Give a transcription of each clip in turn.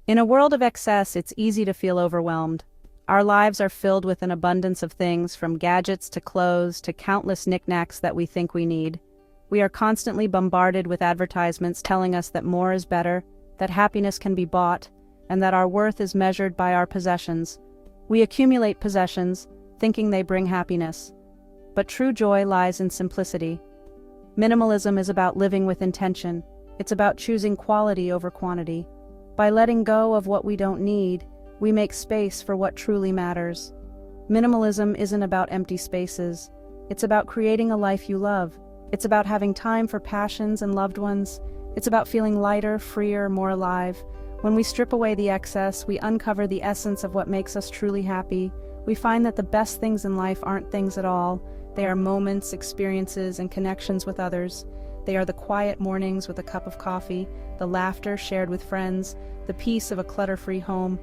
In a world of excess, it's easy to feel overwhelmed. Our lives are filled with an abundance of things, from gadgets to clothes to countless knickknacks that we think we need. We are constantly bombarded with advertisements telling us that more is better, that happiness can be bought, and that our worth is measured by our possessions. We accumulate possessions, thinking they bring happiness. But true joy lies in simplicity. Minimalism is about living with intention. It's about choosing quality over quantity. By letting go of what we don't need, we make space for what truly matters. Minimalism isn't about empty spaces. It's about creating a life you love. It's about having time for passions and loved ones. It's about feeling lighter, freer, more alive. When we strip away the excess, we uncover the essence of what makes us truly happy. We find that the best things in life aren't things at all. They are moments, experiences, and connections with others. They are the quiet mornings with a cup of coffee, the laughter shared with friends, the peace of a clutter-free home.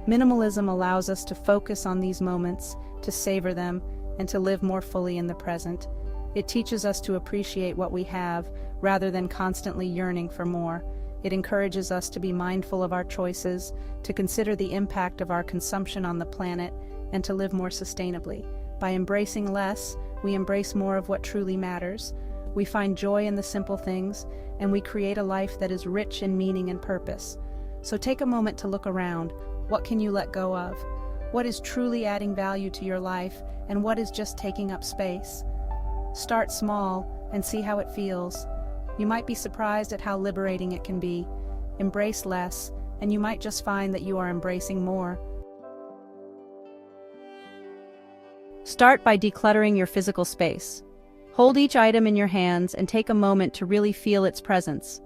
Minimalism allows us to focus on these moments, to savor them, and to live more fully in the present. It teaches us to appreciate what we have, rather than constantly yearning for more. It encourages us to be mindful of our choices, to consider the impact of our consumption on the planet, and to live more sustainably. By embracing less, we embrace more of what truly matters. We find joy in the simple things, and we create a life that is rich in meaning and purpose. So take a moment to look around. What can you let go of? What is truly adding value to your life, and what is just taking up space? Start small and see how it feels. You might be surprised at how liberating it can be. Embrace less, and you might just find that you are embracing more. Start by decluttering your physical space. Hold each item in your hands and take a moment to really feel its presence.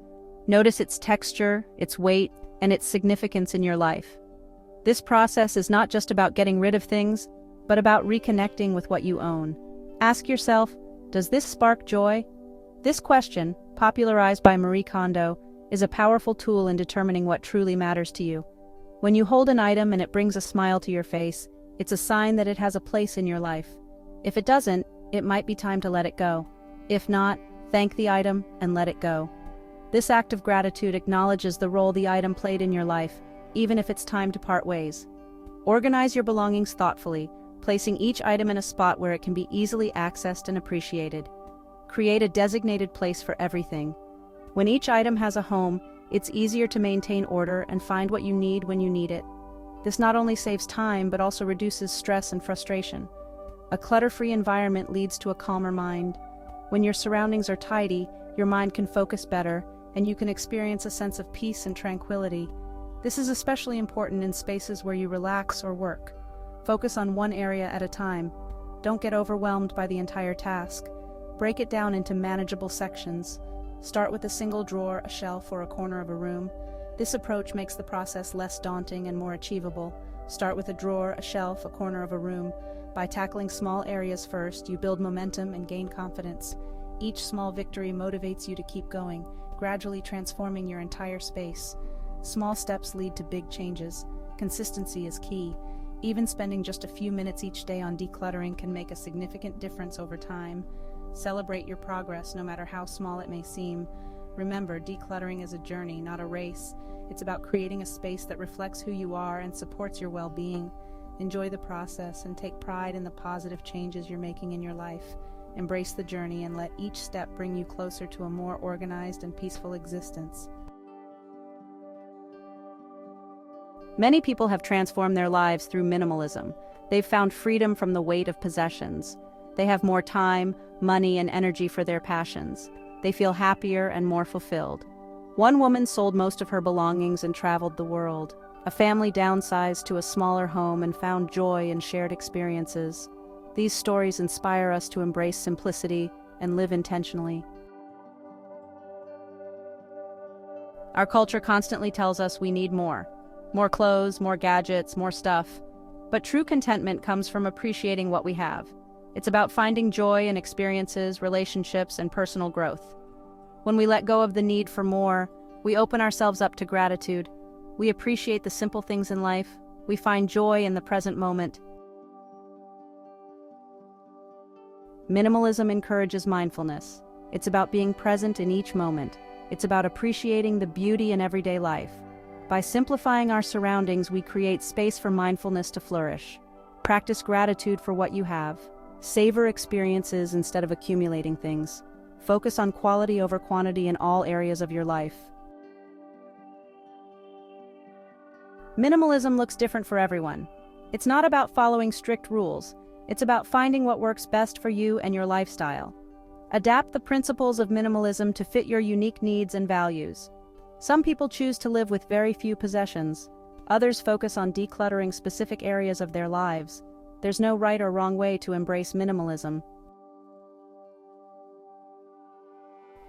Notice its texture, its weight, and its significance in your life. This process is not just about getting rid of things, but about reconnecting with what you own. Ask yourself, does this spark joy? This question, popularized by Marie Kondo, is a powerful tool in determining what truly matters to you. When you hold an item and it brings a smile to your face, it's a sign that it has a place in your life. If it doesn't, it might be time to let it go. If not, thank the item and let it go. This act of gratitude acknowledges the role the item played in your life, even if it's time to part ways. Organize your belongings thoughtfully, placing each item in a spot where it can be easily accessed and appreciated. Create a designated place for everything. When each item has a home, it's easier to maintain order and find what you need when you need it. This not only saves time, but also reduces stress and frustration. A clutter-free environment leads to a calmer mind. When your surroundings are tidy, your mind can focus better, and you can experience a sense of peace and tranquility. This is especially important in spaces where you relax or work. Focus on one area at a time. Don't get overwhelmed by the entire task. Break it down into manageable sections. Start with a single drawer, a shelf, or a corner of a room. This approach makes the process less daunting and more achievable. Start with a drawer, a shelf, a corner of a room. By tackling small areas first, you build momentum and gain confidence. Each small victory motivates you to keep going, gradually transforming your entire space. Small steps lead to big changes. Consistency is key. Even spending just a few minutes each day on decluttering can make a significant difference over time. Celebrate your progress, no matter how small it may seem. Remember, decluttering is a journey, not a race. It's about creating a space that reflects who you are and supports your well-being. Enjoy the process and take pride in the positive changes you're making in your life. Embrace the journey and let each step bring you closer to a more organized and peaceful existence. Many people have transformed their lives through minimalism. They've found freedom from the weight of possessions. They have more time, money, and energy for their passions. They feel happier and more fulfilled. One woman sold most of her belongings and traveled the world. A family downsized to a smaller home and found joy in shared experiences. These stories inspire us to embrace simplicity and live intentionally. Our culture constantly tells us we need more. More clothes, more gadgets, more stuff. But true contentment comes from appreciating what we have. It's about finding joy in experiences, relationships, and personal growth. When we let go of the need for more, we open ourselves up to gratitude. We appreciate the simple things in life. We find joy in the present moment. Minimalism encourages mindfulness. It's about being present in each moment. It's about appreciating the beauty in everyday life. By simplifying our surroundings, we create space for mindfulness to flourish. Practice gratitude for what you have. Savor experiences instead of accumulating things. Focus on quality over quantity in all areas of your life. Minimalism looks different for everyone. It's not about following strict rules. It's about finding what works best for you and your lifestyle. Adapt the principles of minimalism to fit your unique needs and values. Some people choose to live with very few possessions. Others focus on decluttering specific areas of their lives. There's no right or wrong way to embrace minimalism.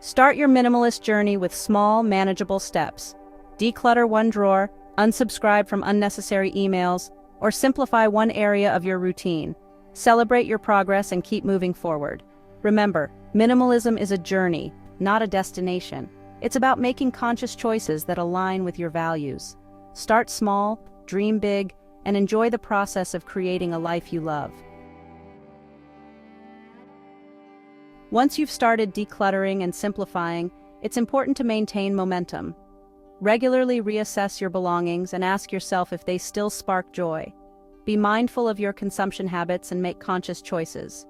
Start your minimalist journey with small, manageable steps. Declutter one drawer, unsubscribe from unnecessary emails, or simplify one area of your routine. Celebrate your progress and keep moving forward. Remember, minimalism is a journey, not a destination. It's about making conscious choices that align with your values. Start small, dream big, and enjoy the process of creating a life you love. Once you've started decluttering and simplifying, it's important to maintain momentum. Regularly reassess your belongings and ask yourself if they still spark joy. Be mindful of your consumption habits and make conscious choices.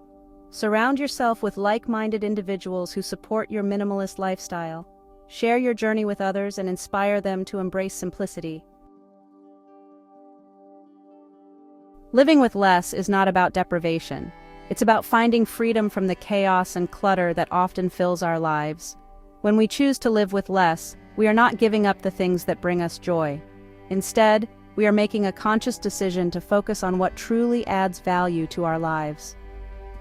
Surround yourself with like-minded individuals who support your minimalist lifestyle. Share your journey with others and inspire them to embrace simplicity. Living with less is not about deprivation. It's about finding freedom from the chaos and clutter that often fills our lives. When we choose to live with less, we are not giving up the things that bring us joy. Instead, we are making a conscious decision to focus on what truly adds value to our lives.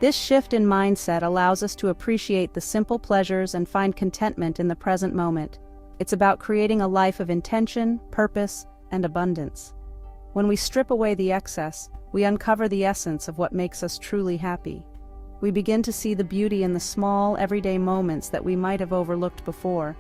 This shift in mindset allows us to appreciate the simple pleasures and find contentment in the present moment. It's about creating a life of intention, purpose, and abundance. When we strip away the excess, we uncover the essence of what makes us truly happy. We begin to see the beauty in the small, everyday moments that we might have overlooked before.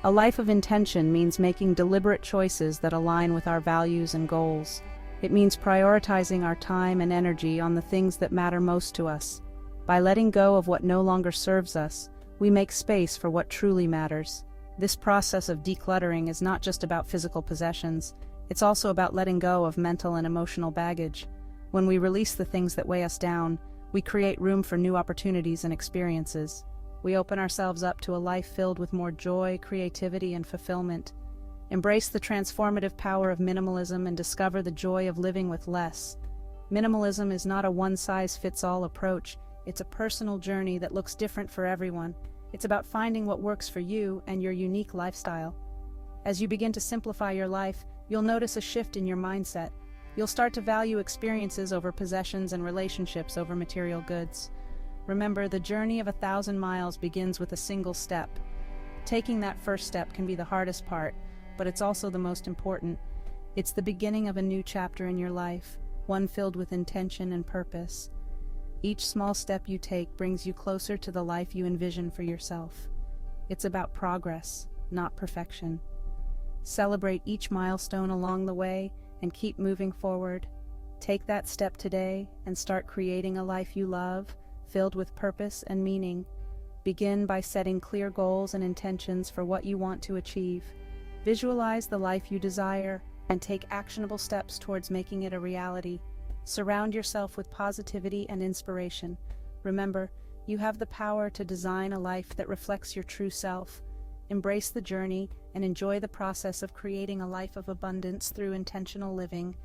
A life of intention means making deliberate choices that align with our values and goals. It means prioritizing our time and energy on the things that matter most to us. By letting go of what no longer serves us, we make space for what truly matters. This process of decluttering is not just about physical possessions. It's also about letting go of mental and emotional baggage. When we release the things that weigh us down, we create room for new opportunities and experiences. We open ourselves up to a life filled with more joy, creativity, and fulfillment. Embrace the transformative power of minimalism and discover the joy of living with less. Minimalism is not a one-size-fits-all approach. It's a personal journey that looks different for everyone. It's about finding what works for you and your unique lifestyle. As you begin to simplify your life, you'll notice a shift in your mindset. You'll start to value experiences over possessions and relationships over material goods. Remember, the journey of 1,000 miles begins with a single step. Taking that first step can be the hardest part, but it's also the most important. It's the beginning of a new chapter in your life, one filled with intention and purpose. Each small step you take brings you closer to the life you envision for yourself. It's about progress, not perfection. Celebrate each milestone along the way and keep moving forward. Take that step today and start creating a life you love, filled with purpose and meaning. Begin by setting clear goals and intentions for what you want to achieve. Visualize the life you desire and take actionable steps towards making it a reality. Surround yourself with positivity and inspiration. Remember, you have the power to design a life that reflects your true self. Embrace the journey and enjoy the process of creating a life of abundance through intentional living.